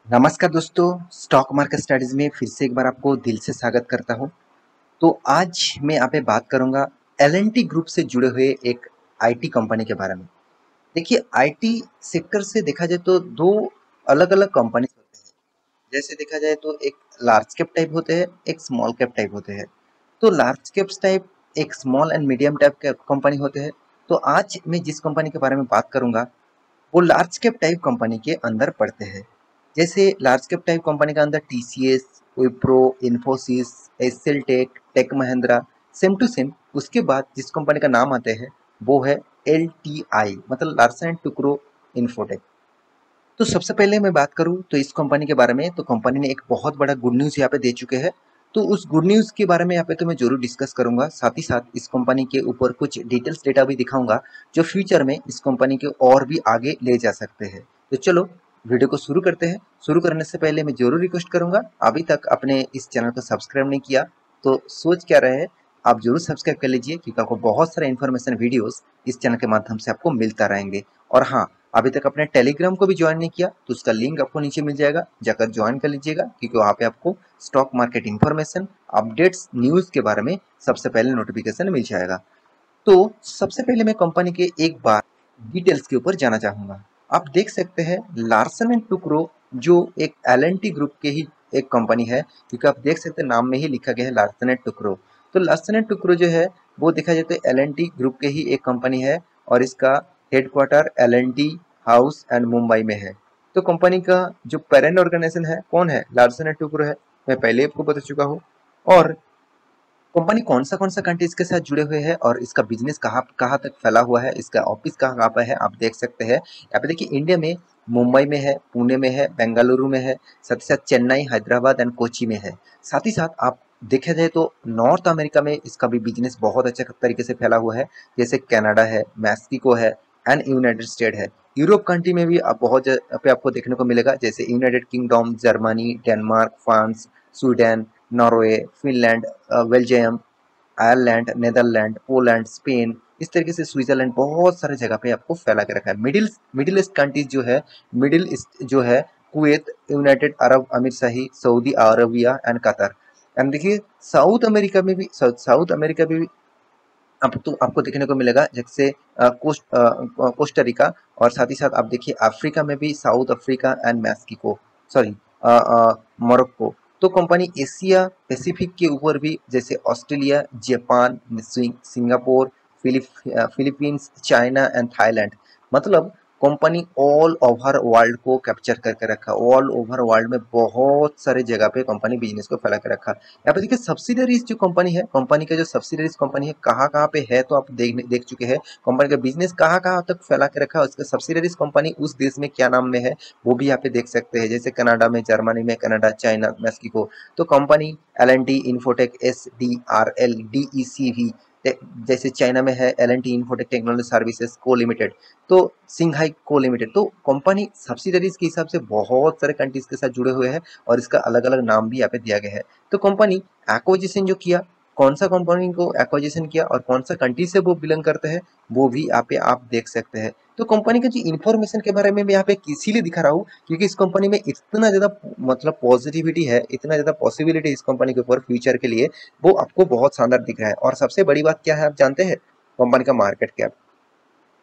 नमस्कार दोस्तों, stock market studies में फिर से एक बार आपको दिल से स्वागत करता हूं। तो आज मैं यहाँ पे बात करूंगा एल&टी ग्रुप से जुड़े हुए एक आईटी कंपनी के बारे में। देखिए, आईटी सेक्टर से देखा जाए तो दो अलग-अलग कंपनी होते हैं। जैसे देखा जाए तो एक लार्ज कैप टाइप होते हैं, एक स्मॉल कैप टाइप होते हैं। तो लार्ज कैप्स टाइप एक स्मॉल एंड मीडियम टाइप के कंपनी होते हैं। तो आज मैं जिस कंपनी के बारे में बात करूंगा वो लार्ज कैप टाइप कंपनी के अंदर पड़ते हैं। जैसे लार्ज कैप टाइप कंपनी के अंदर TCS, Wipro, Infosys, SL tech, tech Mahindra, same to same. उसके बाद जिस कंपनी का नाम आते हैं वो है एलटीआई, मतलब लार्सन एंड टुक्रो इन्फोटेक। तो सबसे पहले मैं बात करूं तो इस कंपनी के बारे में, तो कंपनी ने एक बहुत बड़ा गुड न्यूज़ यहाँ पे दे चुके हैं। तो उस गुड न्यूज़ के बारे में यहाँ पे तो मैं जरूर डिस्कस करूंगा। साथ ही साथ इस कंपनी के ऊपर कुछ डिटेल्स डेटा भी दिखाऊंगा जो फ्यूचर में इस कंपनी के और भी आगे ले जा सकते हैं। तो चलो वीडियो को शुरू करते हैं। शुरू करने से पहले मैं जरूर रिक्वेस्ट करूंगा, अभी तक अपने इस चैनल को सब्सक्राइब नहीं किया तो सोच क्या रहे, आप जरूर सब्सक्राइब कर लीजिए, क्योंकि आपको बहुत सारे इन्फॉर्मेशन वीडियोस इस चैनल के माध्यम से आपको मिलता रहेंगे। और हाँ, अभी तक अपने टेलीग्राम को भी ज्वाइन नहीं किया तो उसका लिंक आपको नीचे मिल जाएगा, जाकर ज्वाइन कर लीजिएगा, क्योंकि वहाँ पे आपको stock market information, updates, news के बारे में सबसे पहले नोटिफिकेशन मिल जाएगा। तो सबसे पहले मैं कंपनी के एक बार डिटेल्स के ऊपर जाना चाहूंगा। आप देख सकते हैं लार्सन एंड टुक्रो जो एक एल&टी ग्रुप के ही एक कंपनी है, क्योंकि आप देख सकते हैं नाम में ही लिखा गया है लार्सन एंड टुक्रो। तो लार्सन एंड टुक्रो जो है वो देखा जाए तो एल&टी ग्रुप के ही एक कंपनी है, और इसका headquarter L&T house and Mumbai में है। तो कंपनी का जो पेरेंट ऑर्गेनाइजेशन है कौन है, लार्सन एंड टुक्रो है। मैं पहले आपको बता चुका हूँ। और कंपनी कौन सा कंट्रीज के साथ जुड़े हुए हैं और इसका बिजनेस कहाँ कहाँ तक फैला हुआ है, इसका ऑफिस कहाँ कहाँ पे है, आप देख सकते हैं यहाँ पे। देखिए, इंडिया में मुंबई में है, पुणे में है, बेंगलुरु में है, साथ ही साथ चेन्नई, हैदराबाद एंड कोची में है। साथ ही साथ आप देखा जाए तो नॉर्थ अमेरिका में इसका भी बिजनेस बहुत अच्छे तरीके से फैला हुआ है। जैसे कनाडा है, मैक्सिको है एंड यूनाइटेड स्टेट है। यूरोप कंट्री में भी आप बहुत जगह पे आपको देखने को मिलेगा, जैसे United kingdom, Germany, Denmark, France, Sweden, Norway, Finland, Belgium, Ireland, Netherland, Poland, Spain, इस तरीके से स्विट्जरलैंड, बहुत सारे जगह पे आपको फैला के रखा है। मिडिल ईस्ट कंट्रीज जो है, मिडिल ईस्ट जो है, कुवैत, यूनाइटेड अरब अमीरशाही, Saudi Arabia and Qatar. And देखिए साउथ अमेरिका में भी अब तो आपको देखने को मिलेगा, जैसे कोस्टारिका। और साथ ही साथ आप देखिए अफ्रीका में भी south Africa and Mexico, sorry, Morocco. तो कंपनी एशिया पैसिफिक के ऊपर भी, जैसे Australia, Japan, Singapore, Philippines, China and Thailand, मतलब कंपनी ऑल ओवर वर्ल्ड को कैप्चर करके रखा। ऑल ओवर वर्ल्ड में बहुत सारे जगह पे कंपनी बिजनेस को फैला के रखा। यहाँ पे देखिए सब्सिडरीज जो कंपनी है, कंपनी का जो सब्सिडरीज कंपनी है कहाँ कहाँ पे है, तो आप देख चुके हैं कंपनी का बिजनेस कहाँ कहाँ तक फैला के रखा है। उसका सब्सिडरीज कंपनी उस देश में क्या नाम में है वो भी यहाँ पे देख सकते हैं, जैसे कनाडा में, जर्मनी में, कनाडा, चाइना, मैक्सिको। तो कंपनी एल&टी इन्फोटेक, SDRLDEC, जैसे चाइना में है एल&टी इन्फोटेक टेक्नोलॉजी सर्विसेज को लिमिटेड, तो सिंघाई को लिमिटेड। तो कंपनी सब्सिडरीज के हिसाब से बहुत सारे कंट्रीज के साथ जुड़े हुए हैं, और इसका अलग अलग नाम भी यहाँ पे दिया गया है। तो कंपनी एक्विजिशन जो किया, कौन सा कंपनी को एक्विजिशन किया और कौन सा कंट्री से वो बिलोंग करते हैं, वो भी यहाँ पे आप देख सकते हैं। तो कंपनी का जो इन्फॉर्मेशन के बारे में मैं यहाँ पे इसीलिए दिखा रहा हूँ, क्योंकि इस कंपनी में इतना ज्यादा मतलब पॉजिटिविटी है, इतना ज्यादा पॉसिबिलिटी इस कंपनी के ऊपर फ्यूचर के लिए, वो आपको बहुत शानदार दिख रहा है। और सबसे बड़ी बात क्या है आप जानते हैं, कंपनी का मार्केट कैप।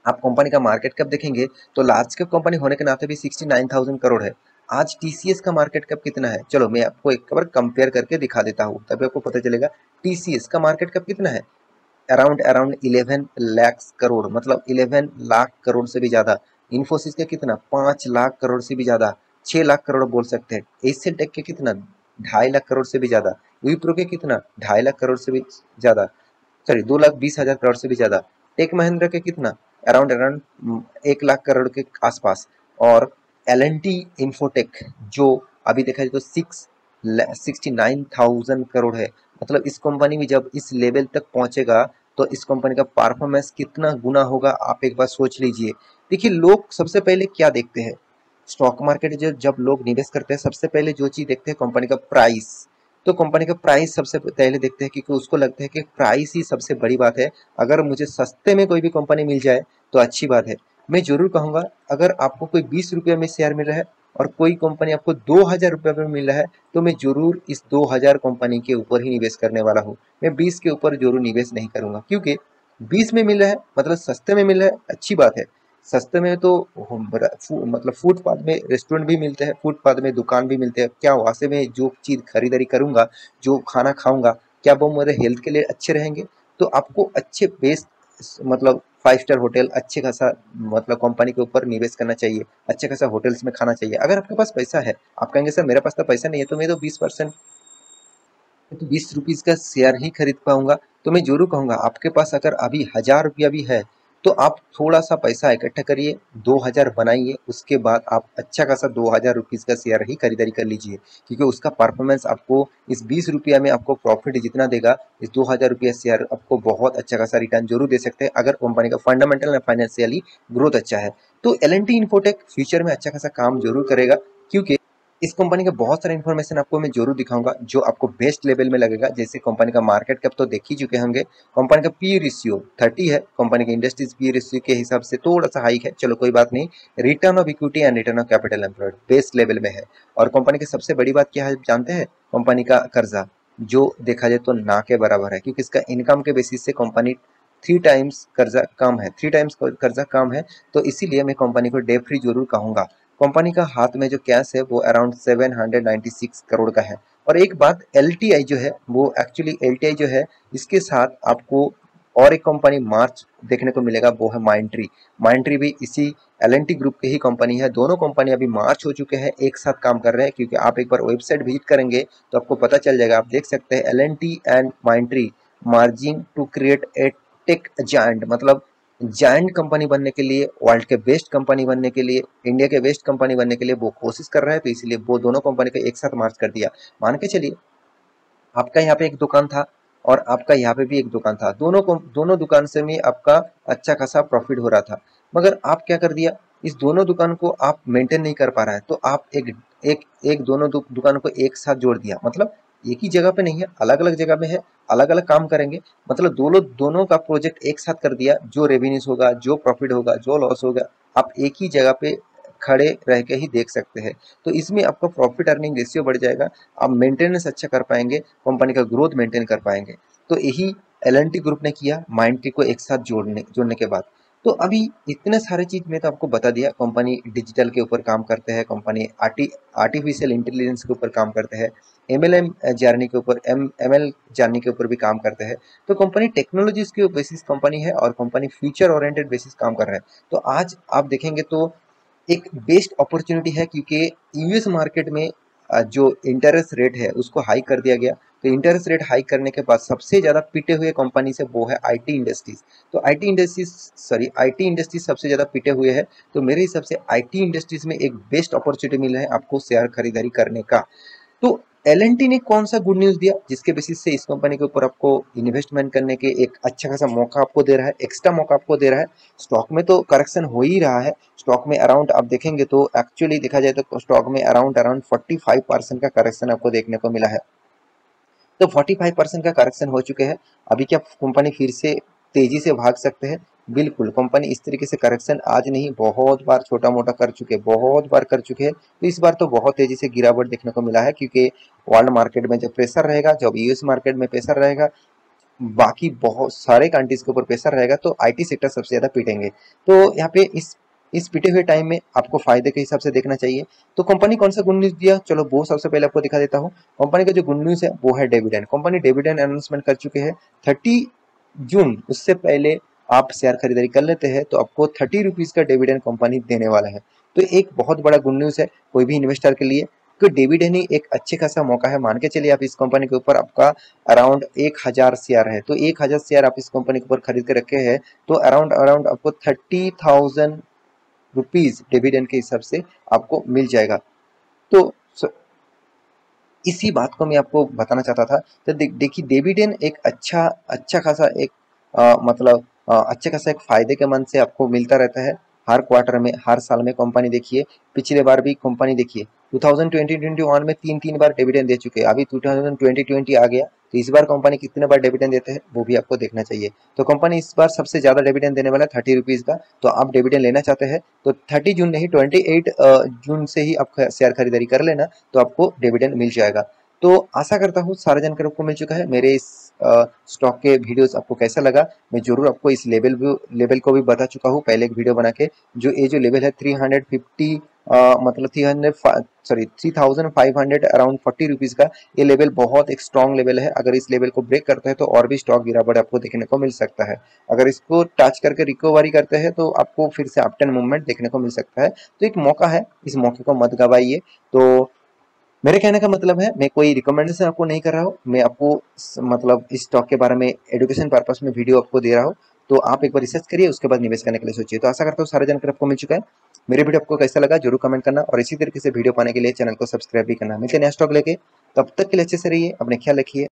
आप कंपनी का मार्केट कैप देखेंगे तो लार्ज कैप कंपनी होने के नाते भी 69,000 करोड़ है। आज टीसीएस का मार्केट कैप कितना है, चलो मैं आपको एक बार कंपेयर करके दिखा देता हूँ, तभी आपको पता चलेगा टीसीएस का मार्केट कैप कितना है। अराउंड अराउंड 11 लाख करोड़, मतलब 11 लाख करोड़ से भी ज्यादा। इन्फोसिस का कितना, 5 लाख करोड़ से भी ज्यादा, 6 लाख करोड़ बोल सकते हैं। एशियन टेक के कितना, 2.5 लाख करोड़ से भी ज्यादा। विप्रो के कितना, 2.5 लाख करोड़ से भी ज्यादा, सॉरी 2,20,000 करोड़ से भी ज्यादा। टेक महिंद्रा के कितना, अराउंड अराउंड 1 लाख करोड़ के आसपास। और एल&टी इन्फोटेक जो अभी देखा जाए तो 69,000 करोड़ है। मतलब इस कंपनी में जब इस लेवल तक पहुंचेगा तो इस कंपनी का परफॉर्मेंस कितना गुना होगा, आप एक बार सोच लीजिए। देखिए, लोग सबसे पहले क्या देखते हैं, स्टॉक मार्केट जब लोग निवेश करते हैं सबसे पहले जो चीज देखते हैं कंपनी का प्राइस। तो कंपनी का प्राइस सबसे पहले देखते हैं, क्योंकि उसको लगता है कि प्राइस ही सबसे बड़ी बात है। अगर मुझे सस्ते में कोई भी कंपनी मिल जाए तो अच्छी बात है। मैं जरूर कहूंगा, अगर आपको कोई 20 रुपये में शेयर मिल रहा है और कोई कंपनी आपको 2000 रुपये पे मिल रहा है, तो मैं जरूर इस 2000 कंपनी के ऊपर ही निवेश करने वाला हूँ। मैं 20 के ऊपर जरूर निवेश नहीं करूंगा, क्योंकि 20 में मिल रहा है मतलब सस्ते में मिल रहा है, अच्छी बात है। सस्ते में तो मतलब फुटपाथ में रेस्टोरेंट भी मिलते हैं, फुटपाथ में दुकान भी मिलते हैं। क्या वहां से मैं जो चीज खरीदारी करूंगा, जो खाना खाऊंगा, क्या वो मेरे हेल्थ के लिए अच्छे रहेंगे? तो आपको अच्छे बेस्ट मतलब 5 स्टार होटल, अच्छे खासा मतलब कंपनी के ऊपर निवेश करना चाहिए, अच्छे खासा होटल्स में खाना चाहिए। अगर आपके पास पैसा है, आप कहेंगे सर मेरे पास तो पैसा नहीं है, तो मैं तो 20% तो 20 रुपीज का शेयर ही खरीद पाऊंगा। तो मैं जरूर कहूंगा, आपके पास अगर अभी 1000 रुपया भी है, तो आप थोड़ा सा पैसा इकट्ठा करिए, 2000 बनाइए, उसके बाद आप अच्छा खासा 2000 रुपीज का शेयर ही खरीदारी कर लीजिए। क्योंकि उसका परफॉर्मेंस आपको इस 20 रुपया में आपको प्रॉफिट जितना देगा, इस 2000 रुपया शेयर आपको बहुत अच्छा खासा रिटर्न जरूर दे सकते हैं, अगर कंपनी का फंडामेंटल या फाइनेंशियली ग्रोथ अच्छा है। तो L&T इन्फोटेक फ्यूचर में अच्छा खासा काम जरूर करेगा, क्योंकि इस कंपनी का बहुत सारा इन्फॉर्मेशन आपको मैं जरूर दिखाऊंगा जो आपको बेस्ट लेवल में लगेगा। जैसे कंपनी का मार्केट कैप तो देख ही चुके होंगे, कंपनी का पी रेशियो 30 है, कंपनी के इंडस्ट्रीज पी रेशियो के हिसाब से थोड़ा सा हाइक है, चलो कोई बात नहीं। Return of equity and return of capital employed best level में है। और कंपनी की सबसे बड़ी बात क्या है जानते हैं? कंपनी का कर्जा, जो देखा जाए तो ना के बराबर है, क्योंकि इसका इनकम के बेसिस से कंपनी 3 टाइम्स कर्जा कम है, 3 टाइम्स कर्जा कम है। तो इसीलिए मैं कंपनी को डेट फ्री जरूर कहूंगा। कंपनी का हाथ में जो कैश है वो अराउंड 796 करोड़ का है। और एक बात, LTI जो है वो एक्चुअली LTI जो है, इसके साथ आपको और एक कंपनी मार्च देखने को मिलेगा, वो है माइंट्री। माइंट्री भी इसी L&T ग्रुप की ही कंपनी है। दोनों कंपनी अभी मार्च हो चुके हैं, एक साथ काम कर रहे हैं। क्योंकि आप एक बार वेबसाइट विजिट करेंगे तो आपको पता चल जाएगा, आप देख सकते हैं L&T and Mindtree merging to create a tech giant, मतलब जायंट कंपनी बनने के लिए, वर्ल्ड के बेस्ट कंपनी बनने के लिए, इंडिया के बेस्ट कंपनी बनने के लिए वो कोशिश कर रहा है। तो इसीलिए वो दोनों कंपनी को एक साथ मार्च कर दिया। मान के चलिए, आपका यहाँ पे एक दुकान था और आपका यहाँ पे भी एक दुकान था, दोनों दुकान से में आपका अच्छा खासा प्रॉफिट हो रहा था। मगर आप क्या कर दिया, इस दोनों दुकान को आप मेंटेन नहीं कर पा रहा है, तो आप एक एक एक दोनों दुकान को एक साथ जोड़ दिया। मतलब एक ही जगह पे नहीं है, अलग अलग जगह में है, अलग अलग काम करेंगे। मतलब दोनों दोनों का प्रोजेक्ट एक साथ कर दिया, जो रेवेन्यूज होगा, जो प्रॉफिट होगा, जो लॉस होगा, आप एक ही जगह पे खड़े रह के ही देख सकते हैं। तो इसमें आपका प्रॉफिट अर्निंग रेशियो बढ़ जाएगा, आप मेंटेनेंस अच्छा कर पाएंगे, कंपनी का ग्रोथ मेंटेन कर पाएंगे। तो यही L&T ग्रुप ने किया, माइंडट्री को एक साथ जोड़ने के बाद। तो अभी इतने सारे चीज मैं तो आपको बता दिया। कंपनी डिजिटल के ऊपर काम करते हैं, कंपनी आर्टिफिशियल इंटेलिजेंस के ऊपर काम करते हैं, MLM जर्नी के ऊपर, ML जर्नी के ऊपर भी काम करते हैं। तो कंपनी टेक्नोलॉजीज के बेसिस कंपनी है और कंपनी फ्यूचर ओरिएंटेड बेसिस काम कर रहे हैं। तो आज आप देखेंगे तो एक बेस्ट अपॉर्चुनिटी है, क्योंकि यूएस मार्केट में जो इंटरेस्ट रेट है उसको हाई कर दिया गया। तो इंटरेस्ट रेट हाई करने के बाद सबसे ज्यादा पिटे हुए कंपनी से वो है आईटी इंडस्ट्रीज। तो आईटी इंडस्ट्रीज सबसे ज्यादा पिटे हुए है। तो मेरे हिसाब से आईटी इंडस्ट्रीज में एक बेस्ट अपॉर्चुनिटी मिला है आपको शेयर खरीदारी करने का। तो L&T ने कौन सा गुड न्यूज दिया जिसके बेसिस से इस कंपनी के ऊपर आपको इन्वेस्टमेंट करने के एक अच्छा खासा मौका आपको दे रहा है, एक्स्ट्रा मौका आपको दे रहा है? स्टॉक में तो करेक्शन हो ही रहा है। स्टॉक में अराउंड आप देखेंगे तो एक्चुअली देखा जाए तो स्टॉक में अराउंड अराउंड 45% का करेक्शन आपको देखने को मिला है। तो 45% का करेक्शन हो चुके हैं। अभी क्या कंपनी फिर से तेजी से भाग सकते हैं? बिल्कुल, कंपनी इस तरीके से करेक्शन आज नहीं बहुत बार छोटा मोटा कर चुके हैं, बहुत बार कर चुके हैं। तो इस बार तो बहुत तेजी से गिरावट देखने को मिला है, क्योंकि वर्ल्ड मार्केट में जब प्रेशर रहेगा, जब यूएस मार्केट में प्रेशर रहेगा, बाकी बहुत सारे कंट्रीज के ऊपर प्रेशर रहेगा, तो आईटी सेक्टर सबसे ज्यादा पिटेंगे। तो यहाँ पे इस पिटे हुए टाइम में आपको फायदे के हिसाब से देखना चाहिए। तो कंपनी कौन सा गुड न्यूज दिया, चलो वो सबसे पहले आपको दिखा देता हूँ। कंपनी का जो गुड न्यूज है वो है डिविडेंड। कंपनी डिविडेंड अनाउंसमेंट कर चुके हैं 30 जून, उससे पहले आप शेयर खरीदारी कर लेते हैं तो आपको 30 रुपीज का डिविडेंड कंपनी देने वाला है। तो एक बहुत बड़ा गुड न्यूज है कोई भी इन्वेस्टर के लिए। तो डिविडेंड ही एक अच्छे खासा मौका है। मान के चलिए आप इस कंपनी के ऊपर आपका अराउंड 1000 शेयर है, तो 1000 शेयर आप इस कंपनी के ऊपर खरीद के रखे हैं, तो अराउंड अराउंड आपको 30,000 रुपीज डिविडेंड के हिसाब से आपको मिल जाएगा। तो इसी बात को मैं आपको बताना चाहता था। तो देखिए डिविडेंड एक अच्छा अच्छा खासा एक मतलब अच्छे खासा एक फायदे के मन से आपको मिलता रहता है। हर क्वार्टर में, हर साल में कंपनी देखिए, पिछले बार भी कंपनी देखिए 2020-21 में तीन तीन बार डिविडेंड दे चुके हैं। अभी 2020 आ गया, तो इस बार कंपनी कितने बार डिविडेंड देते हैं वो भी आपको देखना चाहिए। तो कंपनी इस बार सबसे ज़्यादा डिविडेंड देने वाला है 30 रुपीज़ का। तो आप डिविडेंड लेना चाहते हैं तो 30 जून नहीं 28 जून से ही आप शेयर खरीदारी कर लेना, तो आपको डिविडेंड मिल जाएगा। तो आशा करता हूँ सारा जानकारी आपको मिल चुका है। मेरे इस स्टॉक के वीडियोस आपको कैसा लगा, मैं जरूर आपको इस लेवल को भी बता चुका हूँ पहले एक वीडियो बना के। जो ये जो लेवल है 350 मतलब 3500 अराउंड 40 रुपीज़ का, ये लेवल बहुत एक स्ट्रॉन्ग लेवल है। अगर इस लेवल को ब्रेक करता है तो और भी स्टॉक गिरावट आपको देखने को मिल सकता है। अगर इसको टच करके रिकवरी करते हैं तो आपको फिर से अप टेन मूवमेंट देखने को मिल सकता है। तो एक मौका है, इस मौके को मत गवाइए। तो मेरे कहने का मतलब है मैं कोई रिकमेंडेशन आपको नहीं कर रहा हूँ, मैं आपको मतलब इस स्टॉक के बारे में एजुकेशन पर्पस में वीडियो आपको दे रहा हूँ। तो आप एक बार रिसर्च करिए, उसके बाद निवेश करने के लिए सोचिए। तो आशा करता हूँ सारा जानकारी आपको मिल चुका है। मेरे वीडियो आपको कैसा लगा जरूर कमेंट करना, और इसी तरीके से वीडियो पाने के लिए चैनल को सब्सक्राइब भी करना। मिलते हैं नया स्टॉक लेके, तब तक के लिए अच्छे से रहिए, अपने ख्याल रखिए।